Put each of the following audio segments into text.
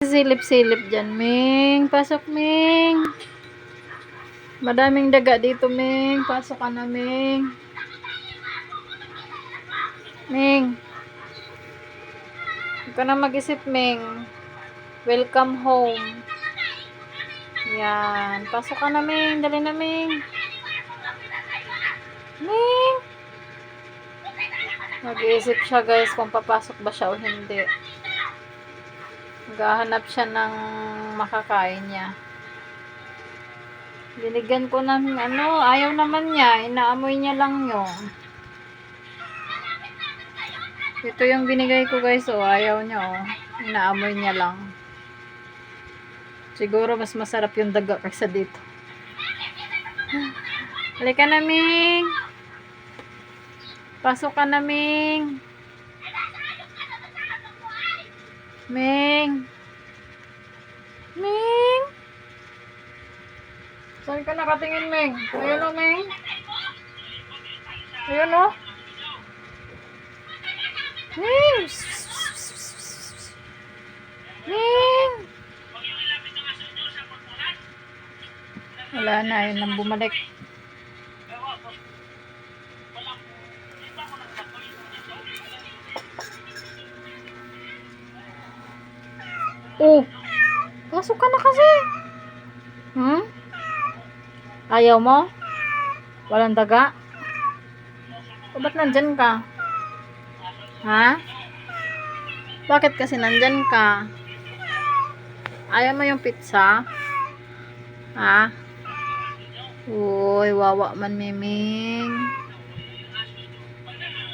Silip-silip dyan, Ming. Pasok, Ming. Madaming daga dito, Ming. Pasok ka na, Ming. Ming. Huwag ka na mag-isip, Ming. Welcome home. Yan. Pasok ka na, Ming. Dali na, Ming. Ming. Mag-iisip siya, guys, kung papasok ba siya o hindi. Maghahanap siya ng makakain niya. Binigyan ko ng ayaw naman niya. Inaamoy niya lang yun. Ito yung binigay ko, guys, ayaw niya, inaamoy niya lang. Siguro mas masarap yung daga kaysa dito. Halika na, Ming. Pasok ka na, Ming. Ming. Ming. Saan ka nakatingin, Ming? Ayun o, Ming. Ayun o. Ming. Ming. Wala na, yun lang bumalik. Oh, pasok ka na kasi. Ayaw mo? Walang daga? O, ba't nandyan ka? Ha? Bakit kasi nandyan ka? Ayaw mo yung pizza? Ha? Uy, wawa man, Miming.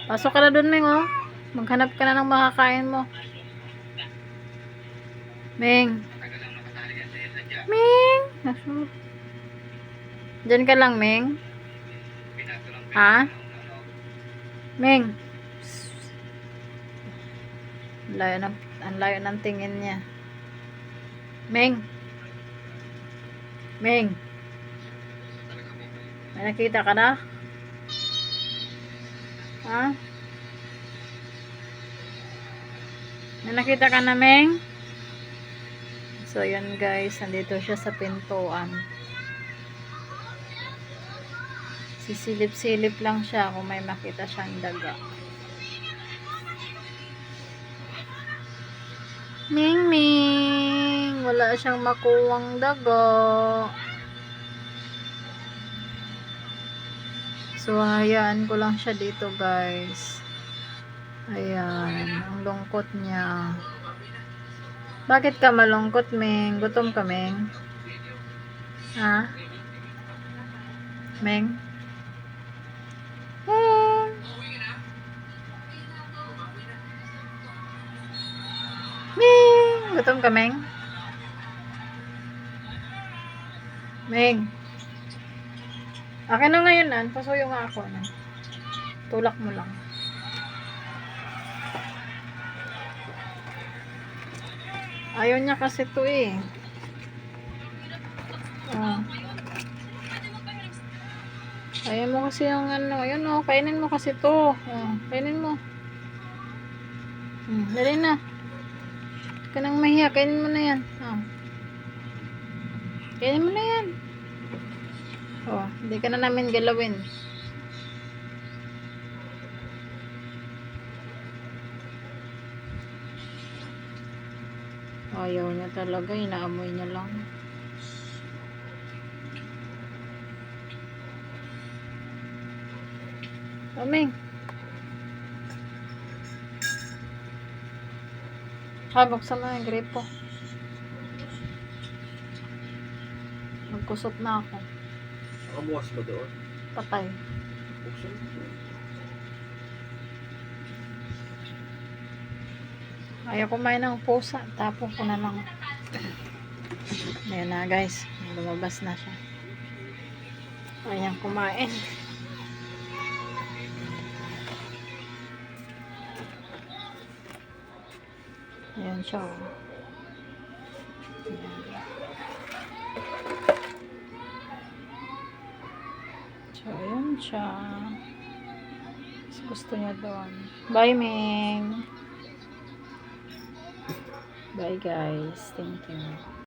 Pasok ka na dun, Ming, oh. Maghanap ka na ng makakain mo. Ming. Ming. Diyan ka lang, Ming. Ha? Ming. Ang layo ng tingin niya. Ming. Ming. May nakita ka na? Ha? May nakita ka na, Ming? So, yun, guys. Nandito siya sa pintuan. Sisilip-silip lang siya kung may makita siyang daga. Ming, Ming. Wala siyang makuwang daga. So, hayaan ko lang siya dito, guys. Ayan. Ang lungkot niya. Bakit ka malungkot, Ming? Gutom ka, Ming? Ha? Ming? Ming? Ming? Gutom ka, Ming? Ming? Akin na ngayon, pasuyo nga ako. Tulak mo lang. Ayaw niya kasi to eh. Ayaw mo kasi yung ayun kainin mo kasi to. Kainin mo. Dali na. Huwag ka nang mahiya, kainin mo na yan. Kainin mo na yan. Hindi ka na namin galawin. Ayaw niya talaga, inaamoy niya lang. Ming. Buksan mo yung gripo. Magkusot na ako. Nakabukas ba doon? Patay. Buksan. Ayaw kumain ng pusa. Tapon ko na lang. Ayan na, guys. Lumabas na siya. Ayan, kumain. Ayan siya. Ayan. So, ayan siya. Gusto niya doon. Bye, Ming. Bye, guys. Thank you.